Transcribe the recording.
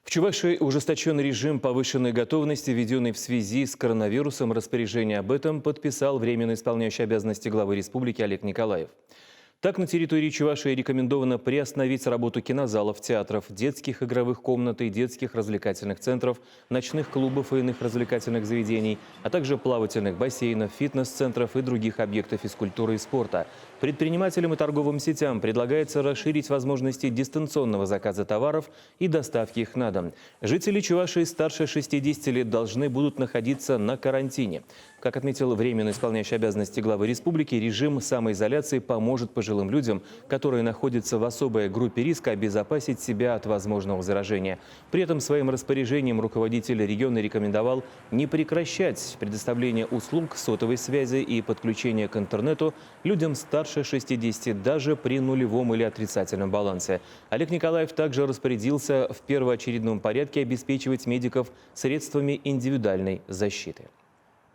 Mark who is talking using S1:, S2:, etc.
S1: В Чувашии ужесточенный режим повышенной готовности, введенный в связи с коронавирусом. Распоряжение об этом подписал временно исполняющий обязанности главы республики Олег Николаев. Так, на территории Чувашии рекомендовано приостановить работу кинозалов, театров, детских игровых комнат и детских развлекательных центров, ночных клубов и иных развлекательных заведений, а также плавательных бассейнов, фитнес-центров и других объектов физкультуры и спорта. Предпринимателям и торговым сетям предлагается расширить возможности дистанционного заказа товаров и доставки их на дом. Жители Чувашии старше 60 лет должны будут находиться на карантине. Как отметил временно исполняющий обязанности главы республики, режим самоизоляции поможет пожилым людям, которые находятся в особой группе риска, обезопасить себя от возможного заражения. При этом своим распоряжением руководитель региона рекомендовал не прекращать предоставление услуг сотовой связи и подключения к интернету людям старше 60 даже при нулевом или отрицательном балансе. Олег Николаев также распорядился в первоочередном порядке обеспечивать медиков средствами индивидуальной защиты.